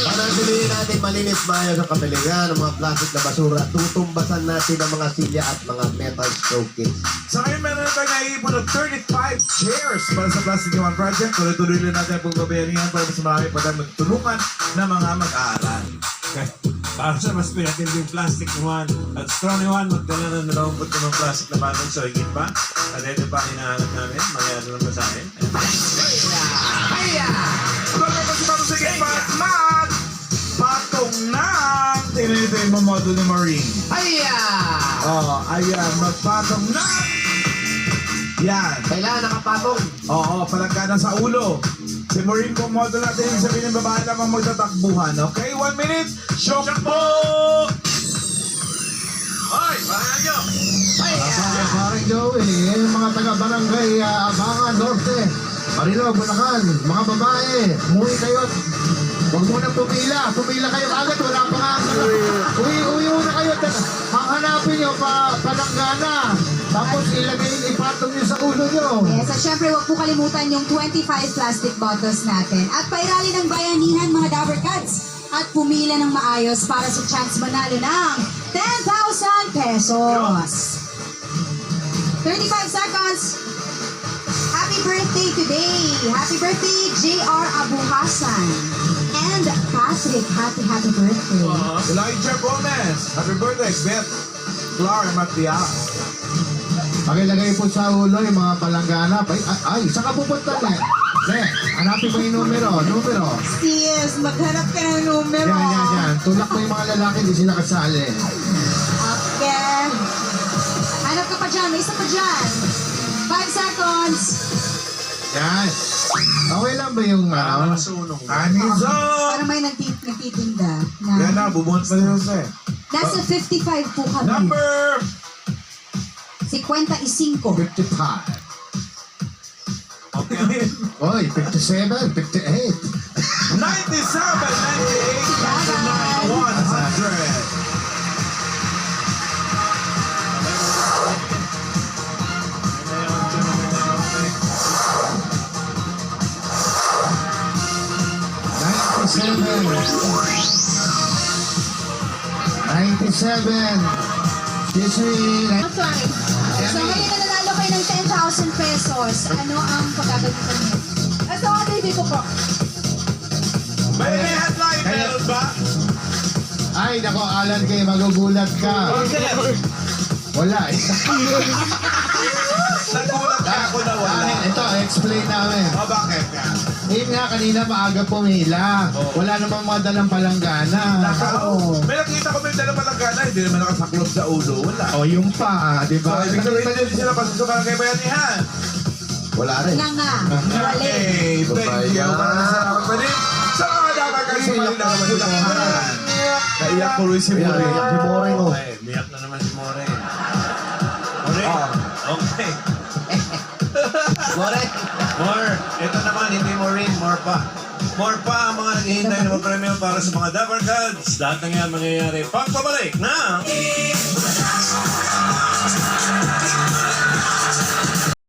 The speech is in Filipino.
Panatilihin natin malinis maayos ang kapiligan ng mga plastic na basura. Tutumbasan natin ang mga silya at mga metal showcase. Sa ngayon, meron na tayo naiipon ng 35 chairs para sa Plastic One Project. Tuloy-tuloy lang natin ang pagbabayanihan para mas marami pa tayo magtulungan ng mga mag-aaral. Para sa mas pinatinding Plastic One at Strong One, magdala na dalawang puto ng plastic na bagong so higit pa. At ito pa ang hinahanap namin, mangyari lang ba sa akin? Tulad pa si Pato sige pa patong na tingnan ito yung model ni Maureen. Ayan, magpatong na. Yan. Kailangan nakapatong. Oo, palagkanan sa ulo. Si Maureen kung model natin yung sabihin ng babae lamang magtatakbuhan. Okay, 1 minute. Shock po! Hoy, parang nyo! Parang Joey, yung mga taga-barangay Abangan Norte, Marilog, Bulacan, mga babae, umuwi kayo at huwag muna pumila kayo agad, wala pa nga. Uwi na kayo, hahanapin nyo palanggana, tapos ipatong nyo sa ulo nyo. Yes, at syempre huwag po kalimutan yung 25 plastic bottles natin. At pairali ng bayanihan mga Dabber Cats. At pumila ng maayos para sa chance manalo ng 10,000 pesos. 35 seconds. Happy birthday today. Happy birthday, J.R. Abu Hassan. And Patrick, happy birthday. Elijah Gomez. Happy birthday, Beth. Clara Matias. Pakilagay po sa ulo yung mga palanggana. Ay, saan ka pupunta na? Hanapin mo yung numero. Sis, maghanap ka ng numero. Yan. Tulak mo yung mga lalaki, di sila kasali. Okay. Hanap ka pa dyan, may isa pa dyan. 5 seconds. Yan. Okay lang ba yung Nakasunong. Anizo! Parang may nagtitinda. Yan na, bubunot pa rin siya. Nasa 55 po kami. Number 55. 55. Okay. Oy, 57, 58. 97, 98, 100. Excuse me. Okay. So ngayon na nanalo kayo ng 10,000 pesos. Ano ang pagkakalitan niyo? Ito ang baby ko po. May headline, meron ba? Ay, nako, Alan, kayo magugulat ka. Wala. Nagulat ka ako na wala. Ito, explain namin. O, bakit ka? Ngayon nga, kanina maaga pumila. Wala namang mga dalang palanggana. May nakita ko may dala palanggana, hindi naman nakasaklop sa ulo. Wala. O, yung pa, di So, ba? ibig sabihin na din sila pasok sa barangay bayanihan. Wala rin. Nga. Wali. Okay, thank you. Maraming salamat pa din. Sa mga dapat kayo sa Manila naman yung lakihan. Naiyak ko rin si Mori. Iyak si Moreng, oh. Okay, biyak na naman si More. Okay. More. Ito naman, hindi Maureen, more pa. More pa ang mga naghihintay na magpremyo para sa mga Dabber Cats. Lahat ng yan mangyayari pagpabalik na